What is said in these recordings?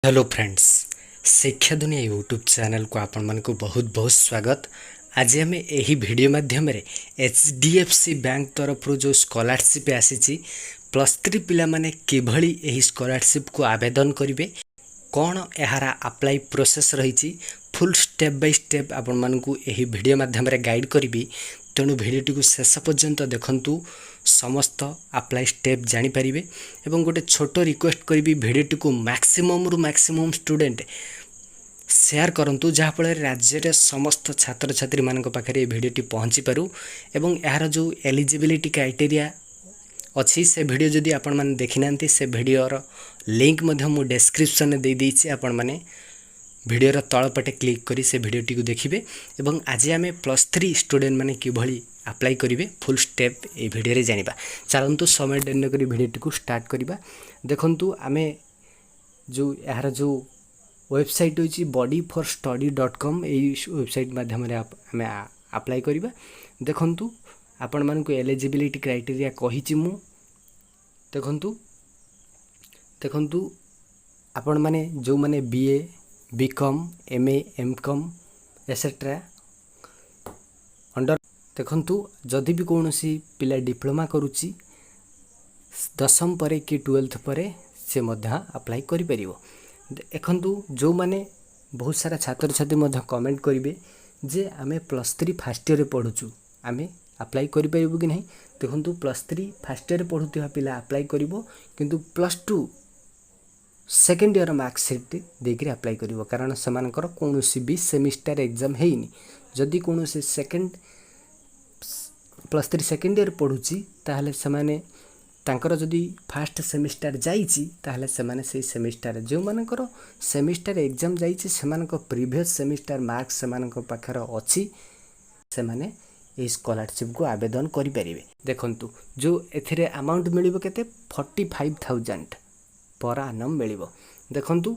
Hello friends, शिक्षा दुनिया YouTube channel को आपण मन को बहुत बहुत स्वागत। आज आम यही वीडियो माध्यम HDFC बैंक तरफ जो स्कॉलरशिप आसी +3 पिला माने किभली यही स्कॉलरशिप को आवेदन करेंगे, कौन यार अप्लाई प्रोसेस रही फुल स्टेप बाय स्टेप आपण मन को यही वीडियो माध्यम गाइड करी। तेणु भिडटी को शेष पर्यंत देखंतु, समस्त अप्लाई स्टेप जानीपारे। एवं गोटे छोट रिक्वेस्ट करी भिडटी को मैक्सिमम रु मैक्सिमम स्टूडेंट शेयर करंतु, जहाँफल राज्य में समस्त छात्र छात्री मान पाखे भिडटी पहुँची पारू। एवं यार जो एलिजिबिलिटी क्राइटेरिया अच्छी से वीडियो जदि आपण मैंने देखी ना, से वीडियोर लिंक मु डिस्क्रिप्शन दे देइछि। आपण मैंने वीडियोर तलपटे क्लिक करी से वीडियोटी को देखिए। एवं आज आम +3 स्टूडेंट मैंने किभली अप्लाई करेंगे फुल स्टेप ये वीडियो रे जानिबा। चलतु समय डेन करी वीडियोटी को स्टार्ट करवा। देखंतु आमे जो यार जो वेबसाइट होची bodyforstudy.com, यही वेबसाइट माध्यम आम अप्लाई करवा। देखंतु आपण मान को एलिजिबिलिटी क्राइटेरिया कहिछि मु। देखंतु देखंतु आपण माने जो माने BA BCom MA MCom etcetera under. देखंतु जदि भी कौन सी पिला डिप्लोमा करुच्ची 10वीं पर कि 12th पर से मध्य अप्लाई करि परिवो। देखंतु जो माने बहुत सारा छात्र छात्री मध्य कमेंट करेंगे जे आमे +3 फर्स्ट ईयर पढ़ुचु, आमे अप्लाई करि परिबो कि नहीं। देखंतु +3 फर्स्ट ईयर पढ़ुथिबा पिला अप्लाई करिवो, किंतु +2 सेकेंड ईयर मार्कशीट देकर अप्लाई करिवो, कारण सेमानकर कोनोसी भी सेमिस्टर एग्जाम हेइनी। जदि कोनोसी +3 सेकेंड ईयर पढ़ुची ताहले सेमाने तांकर जदि फर्स्ट सेमिस्टर जाइची ताहले सेमाने से सेमिस्टर जो मानकर सेमिस्टर एग्जाम जाइची सेमानकर प्रीवियस सेमिस्टर मार्क्स सेमानकर पाखर अछि, सेमाने ए स्कॉलरशिप को आवेदन करि परिबे। देखंतु जो एथिरे अमाउंट मिलिबो केते 45,000 पर आनम मिलिबो। देखंतु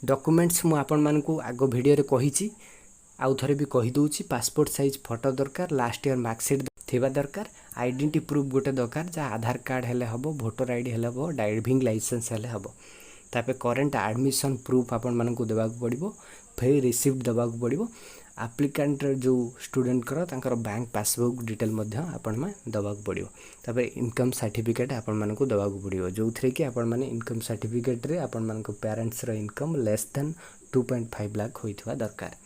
डॉक्यूमेंट्स मु आपण मान को आगो वीडियो रे कहिची, आउ थरे भी कहि दोची। पासपोर्ट साइज फोटो दरकार, लास्ट ईयर मार्कशीट थिबा दरकार, आइडेंटिटी प्रूफ गोटे दरकार, जहाँ आधार कार्ड हेले हबो, वोटर आईडी हेले हबो, ड्राइविंग लाइसेंस हेले हबो। तापे करेंट एडमिशन प्रूफ आपण मान को देबाक पड़िबो, फिर रिसिप्ट देबाक पड़िबो। एप्लिकेंट जो स्टूडेंट कर तांकर बैंक पासबुक डिटेल मध्य आपण में देबाक पड़िबो। तापे इनकम सर्टिफिकेट आपण मान को देबाक पड़िबो, जो थरे कि आपण माने इनकम सर्टिफिकेट रे आपण मान को पेरेंट्स रो इनकम लेस देन 2.5 लाख होइथवा दरकार।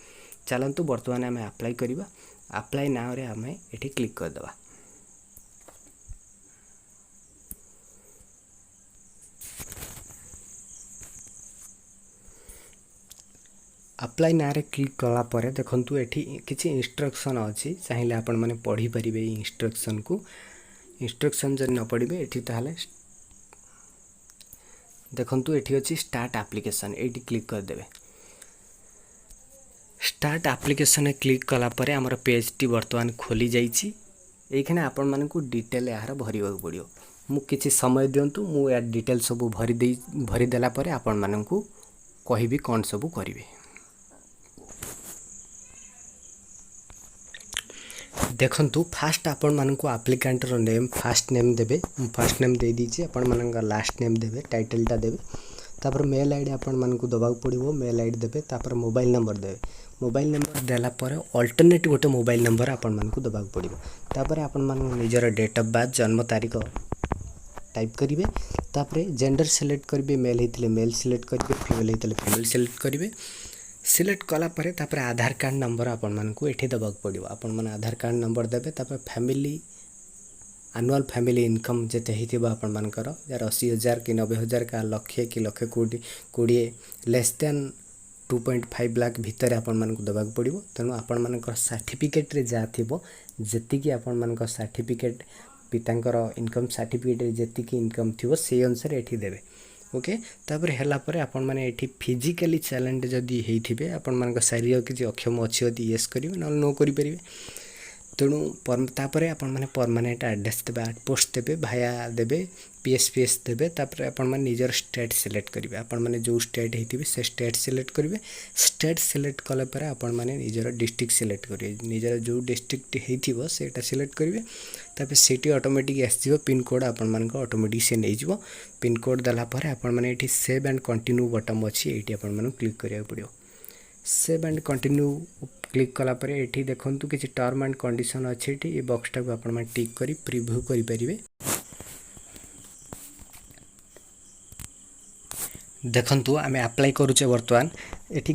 चलंतु वर्तमान आम अप्लाई करवा। अप्लाई नाउ रे आम एठी क्लिक कर दवा। अप्लाई ना रे क्लिक कला परे देखंतु एठी किछि इंस्ट्रक्शन अछि, चाहिए आपण माने पढ़ी परिबे। इंस्ट्रक्शन को इंस्ट्रक्शन जन न पढ़िबे एठी ताहले देखंतु एठी अछि स्टार्ट एप्लीकेशन, एठी क्लिक कर देबे। स्टार्ट एप्लीकेशन क्लिक कला परे हमर पेज टी वर्तमान खोली जाइछि। एखने आपण माने को डिटेल यार भरिबा पड़ियो। मु किछि समय दियंतु, मु या डिटेल सब भरि देला परे आपण माने को कहिबी कोन सब करिवे। देखंतु फास्ट आपण मान को एप्लिकेंट रो नेम फर्स्ट नेम देबे। फर्स्ट नेम दे दीची, आपण मान का लास्ट नेम देबे, टाइटलटा देबे। तापर मेल आईडी आपण मान को दबाक पड़िबो, मेल आईडी देबे। तापर मोबाइल नंबर देबे, मोबाइल नंबर देला परे अल्टरनेट गोटे मोबाइल नंबर आपण मान को दबाक पड़िबो। तापर आपण मान निजर डेट ऑफ बर्थ जन्म तारीख टाइप करिवे। तापर जेंडर सिलेक्ट करिवे, मेल हेतिले मेल सिलेक्ट करिवे, फीमेल हेतिले फीमेल सिलेक्ट करिवे। सिलेक्ट कला परे तापर आधार कार्ड नंबर आपण मान को एठी दबाक पड़िबो। आपण मान आधार कार्ड नंबर देबे। तापर फैमिली एनुअल फैमिली इनकम जेते हेतिबा आपण मानकर, यार 80,000 कि 90,000 का लक्षे कि लक्षे 20 लेस देन 2.5 लाख भितर आपण मान को दबाक पड़िबो। तेणु आपण मानकर सर्टिफिकेट रे जा थिबो, जेति कि आपण मानकर सर्टिफिकेट पितांकर इनकम सर्टिफिकेट रे जेति कि इनकम थिबो से अनुसार एठी देबे। ओके, तापर हेला परे आपण माने एठी फिजिकली चैलेंज जदी हेइथिबे, आपण मानकर शारीरिक कि अक्षम अछि यदि यस करिवे, न नो करि परिबे। तेणु तापर आपण मैंने परमानेंट एड्रेस देवे पोस्ट देवे भाया देवे पीएस देवे तापर आपण मैंने निजर स्टेट सिलेक्ट करेंगे आपण मैंने जो स्टेट होती से स्टेट सिलेक्ट करेंगे स्टेट सिलेक्ट कला पर आपण मैंने निजर डिस्ट्रिक्ट सिलेक्ट करेंगे निजर जो डिस्ट्रिक्ट होता सेटा सिलेक्ट करेंगे तापर सीटी ऑटोमेटिक आसो पिन कोड आपण मान ऑटोमेटिक से नहीं पिन कोड देलापर आपण मैंने ये सेव एंड कंटिन्यू बटन अच्छी ये आपण मैंने क्लिक करा पड़ो सेव एंड कंटिन्यू क्लिक कलापर ये देखूँ किसी टर्म एंड कंडीशन अच्छे ये बॉक्स टाक आप टिक कर प्रिव्यू करें देखंतु आमे अप्लाई करूचे बर्तमान एठी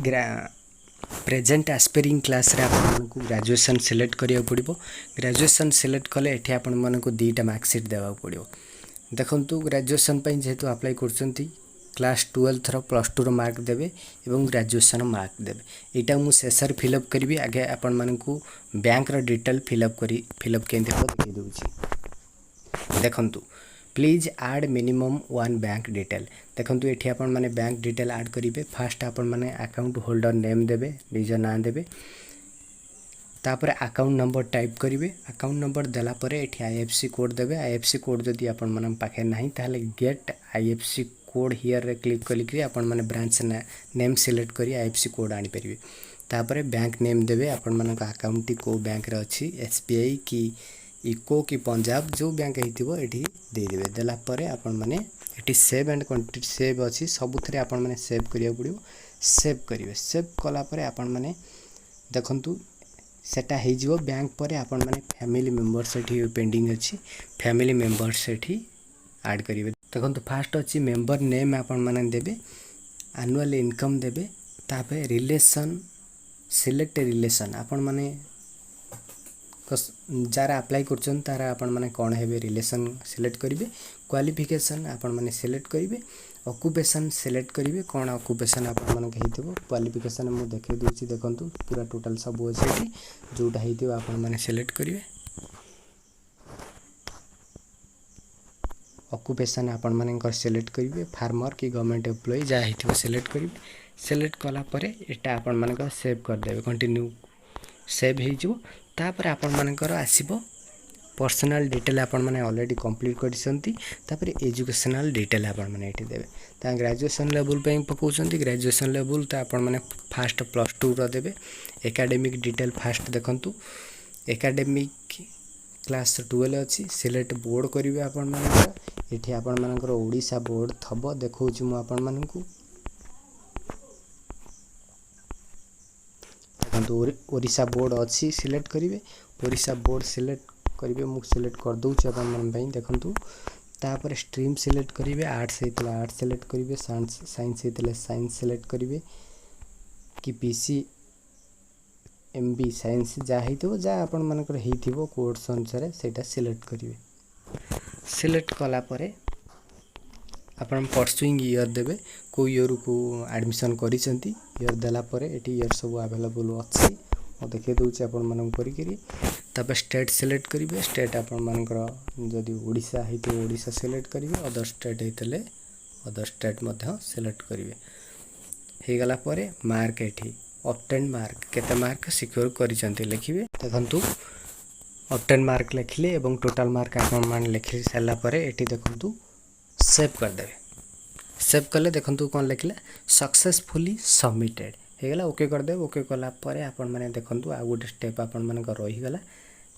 प्रेजेंट एस्पायरिंग क्लास रे आपन को ग्रेजुएशन सिलेक्ट करिया पड़िबो ग्रेजुएशन सिलेक्ट कले एठी आपन मन को दीटा मार्कशीट देवा पड़िबो देखंतु ग्रेजुएशन पई जेतु अप्लाई करचंती क्लास 12 रो प्लस 2 रो मार्क देबे एवं ग्रेजुएशन मार्क देबे एटा मु सेसर फिलअप करबी आगे आपन मन को बैंक रो डिटेल फिलअप केंते हो देखि दउची देखंतु please add minimum 1 bank detail देखो ये आपण मैंने बैंक डिटेल ऐड करेंगे फास्ट आपण मैंने अकाउंट होल्डर नेम देवे निज ना देवे तापर अकाउंट नंबर टाइप करेंगे अकाउंट नंबर देलापर ये आईएफसी कोड देवे आईएफसी कोड जदि आपण मन पाखे ना ताहले गेट आईएफसी कोड हियर रे क्लिक कलिक आपण मैंने ब्रांच नेम सिलेक्ट करी आईएफसी कोड आनी परिवे तापर बैंक नेम देवे आपण मन अकाउंट टी को बैंक रे अछि एसबीआई की इको की पंजाब जो बैंक होती देदेवे देलापर आपण मैंने ये सेव एंड कंटिन्यू सेव अच्छी सबुथ आपण मैंने सेव करिया पड़ो सेव करेंगे सेव कलापर आपण मैंने देखंतु सेटा हो बैंक पर आपण मैंने फैमिली मेंबर्स ये पेंडिंग अच्छी फैमिली मेंबर्स ये ऐड करेंगे देखंतु फास्ट अच्छी मेंबर नेम आपण मैंने देवे एनुअल इनकम देवे तापर रिलेशन सिलेक्ट रिलेशन आपण मैंने जार अप्लाई करछन तार आपण माने कोन हेबे रिलेशन सिलेक्ट करिवे क्वालिफिकेशन आपण माने सिलेक्ट करिवे ऑक्युपेशन सिलेक्ट करिवे कोन ऑक्युपेशन आपण माने हेतिबो क्वालिफिकेशन मु देखे दोछि देखंतु पूरा टोटल सब अछि एठी जोटा हेतिबो आपण माने सिलेक्ट करिवे ऑक्युपेशन आपण माने सिलेक्ट करिवे फार्मर की गवर्नमेंट एम्प्लॉय जा हेतिबो सिलेक्ट करिवे सिलेक्ट कला परे एटा आपण माने सेव कर देबे कंटिन्यू सेव हे जो तापर आपण मानकर आसीबो पर्सनल डिटेल आपण माने ऑलरेडी कंप्लीट करिसंती तापर एजुकेशनल डिटेल आपण माने एठी देबे ता ग्रेजुएशन लेवल पे पकोचंती ग्रेजुएशन लेवल ता आपण माने फास्ट प्लस 2 रो देबे एकेडमिक डिटेल फास्ट देखंतु एकेडमिक क्लास 12 अछि सिलेक्ट बोर्ड करिवे आपण माने एठी आपण मानकर ओडिसा बोर्ड थबो देखौछि मु आपण मानकू ओडिशा बोर्ड अच्छी सिलेक्ट करेंगे ओडिशा बोर्ड सिलेक्ट करेंगे मुझे सिलेक्ट कर दूसरी अपन देखूँ तापर स्ट्रीम सिलेक्ट करेंगे आर्ट्स होता आर्ट्स सिलेक्ट करेंगे साइंस होता साइंस सिलेक्ट करेंगे कि पीसी एमबी साइंस जहाँ हो जहाँ आपण मानकर हो कोर्स अनुसार से सिलेक्ट करेंगे सिलेक्ट कलापर आपण परसुइंग ईयर देवे को ईयर को एडमिशन करिसेंती ईयर देला परे एटी ईयर सब अवेलेबल अच्छी मो देखे दूची आपण मानन करी तापर स्टेट सिलेक्ट करिवे स्टेट आपण मानकर जदि ओडिशा हेते ओडिशा सिलेक्ट करिवे अदर स्टेट हेतले अदर स्टेट मध्ये सिलेक्ट करिवे हे गला परे मार्क एठी ऑब्टेन मार्क केते मार्क सिक्योर करिसेंती लिखिवे देखंतु ऑब्टेन मार्क लिखले एवं टोटल मार्क आपण मान लिखि साला परे एठी देखंतु सेव कर देवे सेव कले देखंतु कौन लिखला सक्सेसफुली सबमिटेड हेगला ओके कर दे ओके कला परे आपण माने देखंतु आ गोटे स्टेप आपण माने रही गला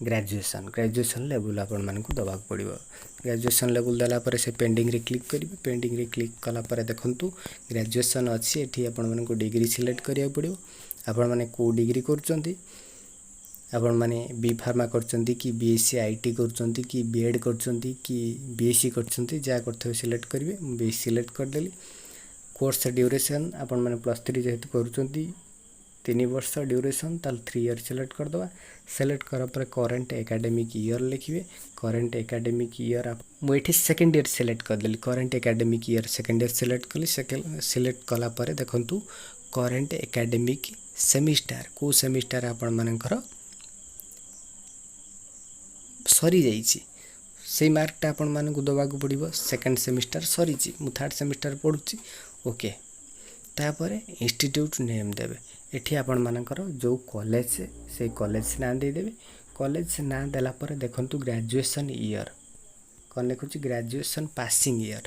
ग्रेजुएशन लेवल आपण माने को दबाक पड़िबो ग्रेजुएशन लेवल देला परे से पेंडिंग रे क्लिक करिवे पेंडिंग रे क्लिक कला परे देखंतु ग्रेजुएशन अछि एठी आपण माने को डिग्री सिलेक्ट करिया पड़िबो आपण माने को डिग्री करचंती आपण माने बी फार्मा करचंती कि बीएससी आईटी करचंती कि बीएड करचंती कि बीएससी करचंती जा करथे सिलेक्ट करिवे बी सिलेक्ट कर देली कोर्स ड्यूरेशन आपण माने +3 जेहेतु करचंती 3 वर्ष ड्यूरेशन ताल 3 ईयर सिलेक्ट कर दवा सिलेक्ट कर पर करंट एकेडमिक ईयर लिखिवे करंट एकेडमिक ईयर मु एठी सेकंड ईयर सिलेक्ट कर देली current academic year second year select कली सिलेक्ट कला परे देखंतु करंट एकेडमिक सेमिस्टर को सेमिस्टर आपण मानकर सरी जाइए से मार्कटा आपण मानक दबाक पड़ो सेकेंड सेमिस्टर सरी मु थर्ड सेमिस्टर पढ़ुची ओके तापर इंस्टीट्यूट नेम देवे एठी आपण मानकर जो कॉलेज से कॉलेज ना दे देवे कॉलेज ना देला पर देखंतु ग्रेजुएशन ईयर कौन लिखुची graduation passing year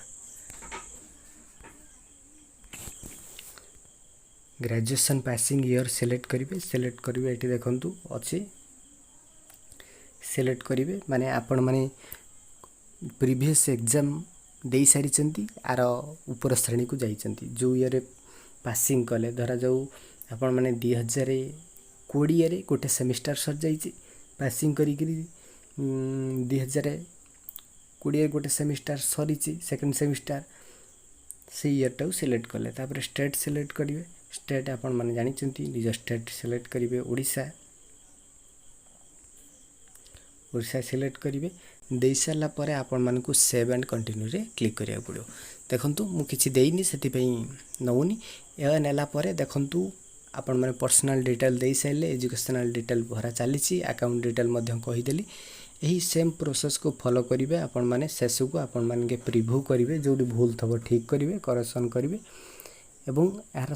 graduation passing year select करेंगे ये देखंतु अच्छी सिलेक्ट करेंगे माने आपण माने प्रीवियस एग्जाम दे सारी आर ऊपर श्रेणी को जाइछंती जो ईयर पासिंग कले धरा जाऊ आपण माने 2020 रे गोटे सेमिस्टर सर जाइए पासिंग करी 2020 गोटे सेमिस्टर सरी सेकेंड सेमिस्टर से ईयर टाउ सिलेक्ट कले तापर स्टेट सिलेक्ट करेंगे स्टेट आपण माने जानिछंती निज स्टेट सिलेक्ट करेंगे ओडिशा सिलेक्ट करेंगे दे सारा पर आपण मानक सेव एंड कंटिन्यू रे क्लिक करिया पड़ो देखंतु मु किछि देइनी सेति पई नउनी ए नेला परे देखंतु आपण माने पर्सनल डिटेल दे साइले एजुकेशनल डिटेल भरा चली अकाउंट डिटेल मध्यम कहीदेली यही सेम प्रोसेस को फॉलो करेंगे आपण माने शेष को आपण माने प्रिव्यू करेंगे जो भूल थब ठीक करेंगे करेक्शन करेंगे एवं यार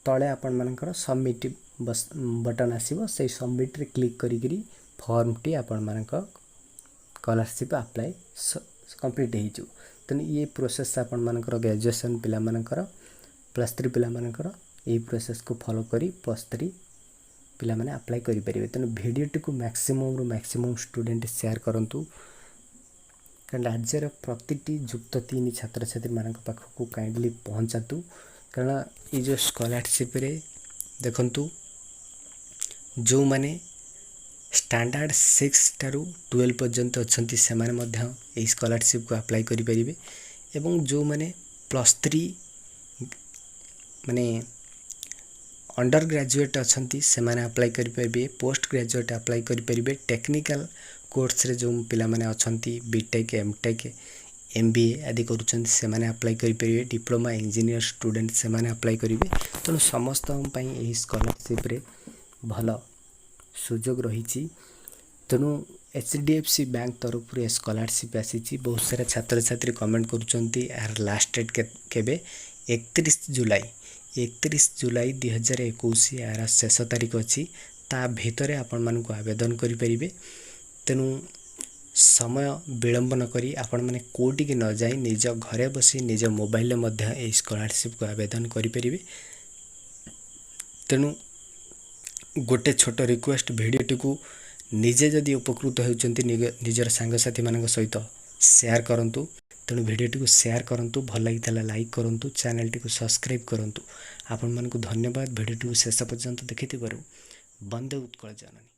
तले आपण मानकर सबमिट बटन आसीबो से सबमिट रे क्लिक करी फॉर्म टी आपण मानकर स्कॉलरशिप अप्लाई कंप्लीट हो तेणु ये प्रोसेस आपण मानकर ग्रेजुएशन पिला मानकर +3 पिला मानकर यही प्रोसेस को फॉलो करी +3 पिला माने अप्लाई करि परिबे तेणु वीडियो टी को मैक्सिमम रु मैक्सिमम स्टूडेंट शेयर करंतु कारण राज्यर प्रतिटी युक्त 3 छात्र छात्री मानक पाख को काइंडली पहुंचातु कारण ये जो स्कॉलरशिप रे देखंतु जो माने स्टैंडर्ड 6 टारू 12 पर्यंत अच्छी से यही स्कॉलरशिप को अप्लाई करें एवं जो माने +3 माने अंडर ग्रेजुएट अच्छी से अप्लाई करें पोस्ट ग्रेजुएट अप्लाई करें टेक्निकल कोर्स रे जो पिला माने अच्छी बीटेक एमटेक एमबीए आदि करुँच से अप्लाई करें डिप्लोमा इंजीनियर स्टूडेंट से अप्लाई करेंगे तेणु समस्त यही स्कॉलरशिप रे भल सुजोग रही तेणु HDFC बैंक तरफ स्कॉलरशिप आसी बहुत सारा छात्र छात्री कमेंट करुँच यार लास्ट डेट केबे 31 जुलाई 2021 यार शेष तारीख अच्छी ता भितर आपण मानक आवेदन करें तेणु समय विलंब न करी आपण माने कोटी के न जाई निज घरे बसी निज मोबाइल में स्कॉलरशिप को आवेदन करें तेणु गोटे छोट रिक्वेस्ट भिडियोटी को निजे जदि उपकृत होउचंती निजर सांगसाथी मान सहित शेयर करंतु तेणु भिडियोटी को शेयर करंतु भल लगी लाइक करंतु चैनल टी को सब्सक्राइब करंतु आपण मानकु धन्यवाद भिडियोटी को शेष पर्यंत देखिथिबारु वंदे उत्कल जननी।